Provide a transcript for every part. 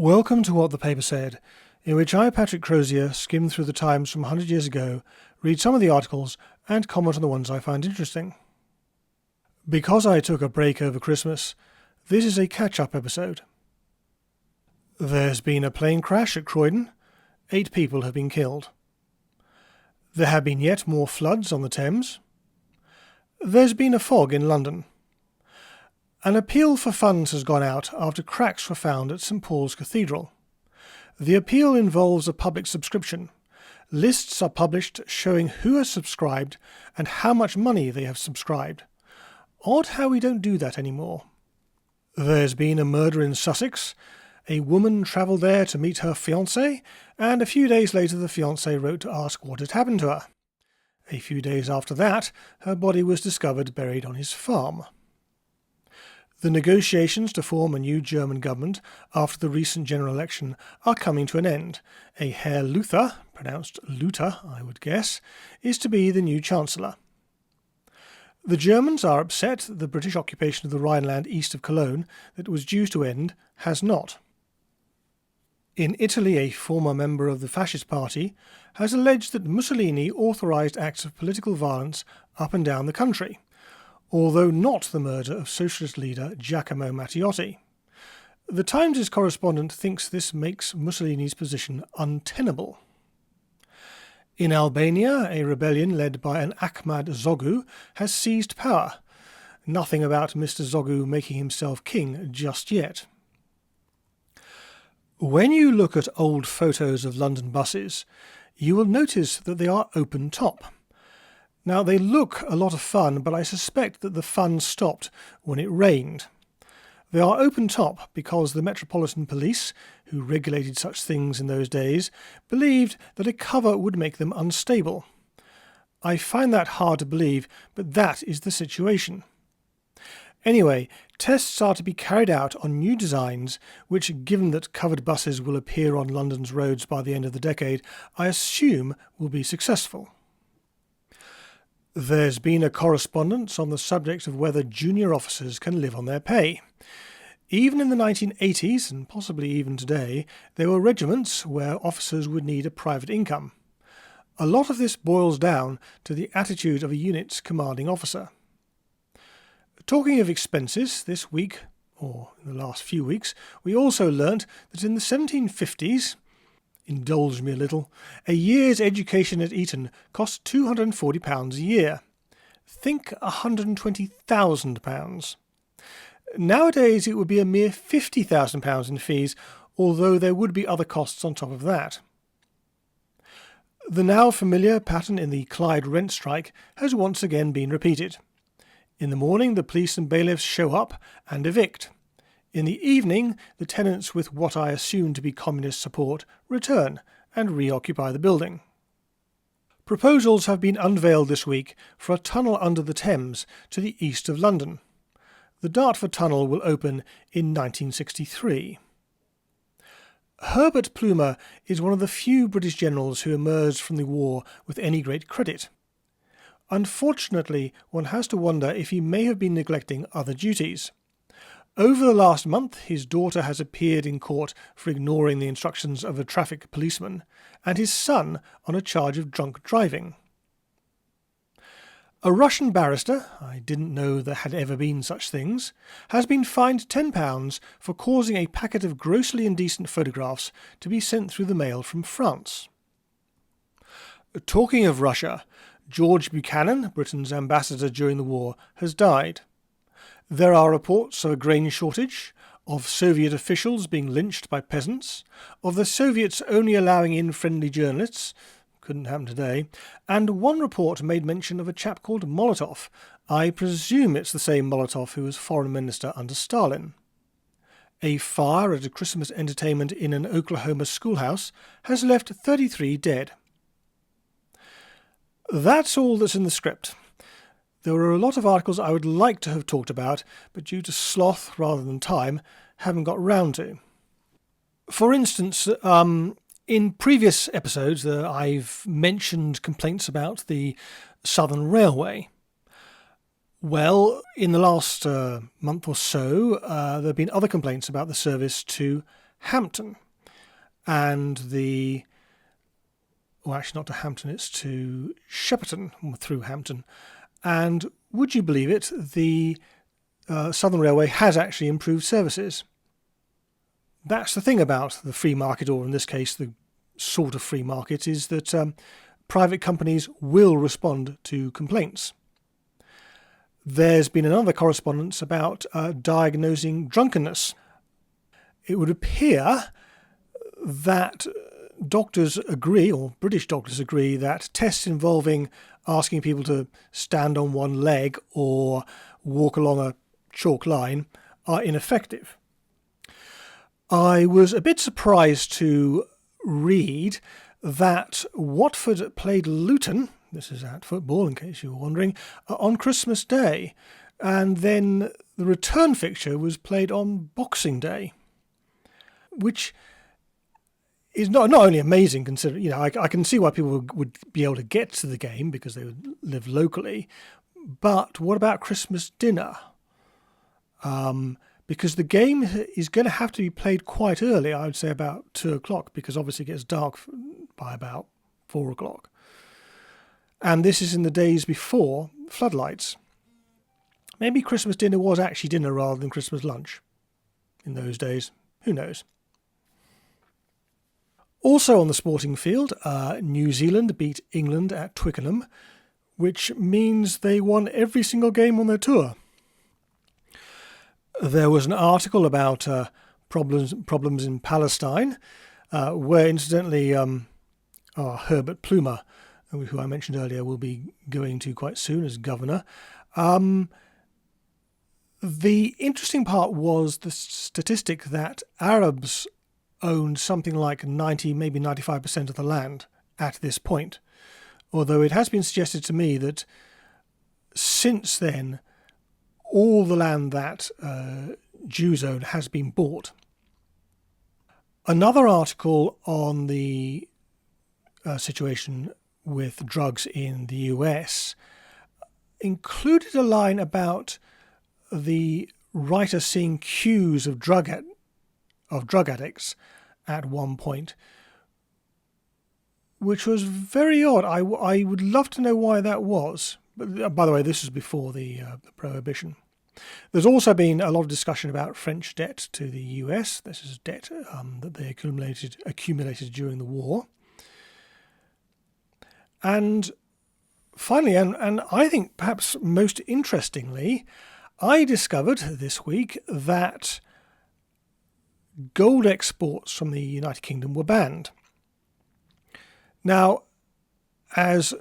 Welcome to What the Paper Said, in which I, Patrick Crozier, skim through the Times from 100 years ago, read some of the articles, and comment on the ones I find interesting. Because I took a break over Christmas, this is a catch-up episode. There's been a plane crash at Croydon. 8 people have been killed. There have been yet more floods on the Thames. There's been a fog in London. An appeal for funds has gone out after cracks were found at St Paul's Cathedral. The appeal involves a public subscription. Lists are published showing who has subscribed and how much money they have subscribed. Odd how we don't do that anymore. There's been a murder in Sussex. A woman travelled there to meet her fiancé, and a few days later the fiancé wrote to ask what had happened to her. A few days after that, her body was discovered buried on his farm. The negotiations to form a new German government after the recent general election are coming to an end. A Herr Luther, pronounced Luther I would guess, is to be the new Chancellor. The Germans are upset that the British occupation of the Rhineland east of Cologne that was due to end has not. In Italy, a former member of the Fascist Party has alleged that Mussolini authorised acts of political violence up and down the country, although not the murder of socialist leader Giacomo Matteotti. The Times' correspondent thinks this makes Mussolini's position untenable. In Albania, a rebellion led by an Ahmad Zogu has seized power. Nothing about Mr. Zogu making himself king just yet. When you look at old photos of London buses, you will notice that they are open top. Now, they look a lot of fun, but I suspect that the fun stopped when it rained. They are open top because the Metropolitan Police, who regulated such things in those days, believed that a cover would make them unstable. I find that hard to believe, but that is the situation. Anyway, tests are to be carried out on new designs, which, given that covered buses will appear on London's roads by the end of the decade, I assume will be successful. There's been a correspondence on the subject of whether junior officers can live on their pay. Even in the 1980s, and possibly even today, there were regiments where officers would need a private income. A lot of this boils down to the attitude of a unit's commanding officer. Talking of expenses, this week, or in the last few weeks, we also learnt that in the 1750s, indulge me a little, a year's education at Eton cost £240 a year. Think £120,000. Nowadays it would be a mere £50,000 in fees, although there would be other costs on top of that. The now familiar pattern in the Clyde rent strike has once again been repeated. In the morning the police and bailiffs show up and evict. In the evening, the tenants with what I assume to be communist support return and reoccupy the building. Proposals have been unveiled this week for a tunnel under the Thames to the east of London. The Dartford Tunnel will open in 1963. Herbert Plumer is one of the few British generals who emerged from the war with any great credit. Unfortunately, one has to wonder if he may have been neglecting other duties. Over the last month, his daughter has appeared in court for ignoring the instructions of a traffic policeman, and his son on a charge of drunk driving. A Russian barrister, I didn't know there had ever been such things, has been fined £10 for causing a packet of grossly indecent photographs to be sent through the mail from France. Talking of Russia, George Buchanan, Britain's ambassador during the war, has died. There are reports of a grain shortage, of Soviet officials being lynched by peasants, of the Soviets only allowing in friendly journalists, couldn't happen today, and one report made mention of a chap called Molotov. I presume it's the same Molotov who was foreign minister under Stalin. A fire at a Christmas entertainment in an Oklahoma schoolhouse has left 33 dead. That's all that's in the script. There were a lot of articles I would like to have talked about, but due to sloth rather than time, haven't got round to. For instance, in previous episodes I've mentioned complaints about the Southern Railway. Well, in the last month or so, there have been other complaints about the service to Hampton, and actually not to Hampton, it's to Shepperton through Hampton. And would you believe it, the Southern Railway has actually improved services. That's the thing about the free market, or in this case the sort of free market, is that private companies will respond to complaints. There's been another correspondence about diagnosing drunkenness. It would appear that doctors agree, or British doctors agree, that tests involving asking people to stand on one leg or walk along a chalk line are ineffective. I was a bit surprised to read that Watford played Luton, this is at football in case you were wondering, on Christmas Day, and then the return fixture was played on Boxing Day, which is not only amazing considering, I can see why people would be able to get to the game because they would live locally, but what about Christmas dinner? Because the game is going to have to be played quite early, I would say about 2 o'clock, because obviously it gets dark by about 4 o'clock. And this is in the days before floodlights. Maybe Christmas dinner was actually dinner rather than Christmas lunch in those days. Who knows? Also on the sporting field, New Zealand beat England at Twickenham, which means they won every single game on their tour. There was an article about problems in Palestine, where incidentally Herbert Plumer, who I mentioned earlier, will be going to quite soon as governor. The interesting part was the statistic that Arabs owned something like 90, maybe 95% of the land at this point, although it has been suggested to me that since then all the land that Jews own has been bought. Another article on the situation with drugs in the US included a line about the writer seeing queues of drug addicts at one point, which was very odd. I would love to know why that was. But, by the way, this was before the prohibition. There's also been a lot of discussion about French debt to the US. This is debt that they accumulated during the war. And finally, and I think perhaps most interestingly, I discovered this week that gold exports from the United Kingdom were banned. Now, as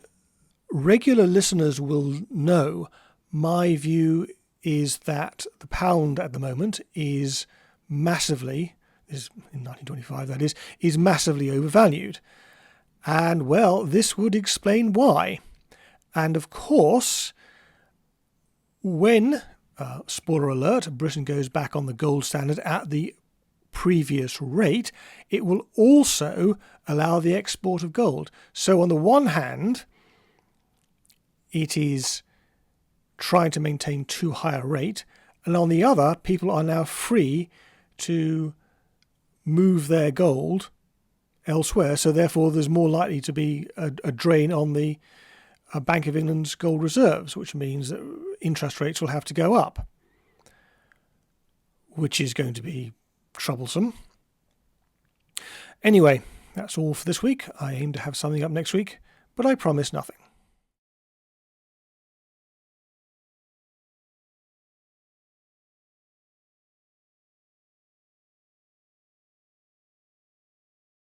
regular listeners will know, my view is that the pound at the moment is massively, in 1925 that is massively overvalued. And well, this would explain why. And of course, when, spoiler alert, Britain goes back on the gold standard at the previous rate, it will also allow the export of gold. So on the one hand, it is trying to maintain too high a rate, and on the other, people are now free to move their gold elsewhere, so therefore there's more likely to be a drain on the Bank of England's gold reserves, which means that interest rates will have to go up, which is going to be troublesome. Anyway, that's all for this week. I aim to have something up next week, but I promise nothing.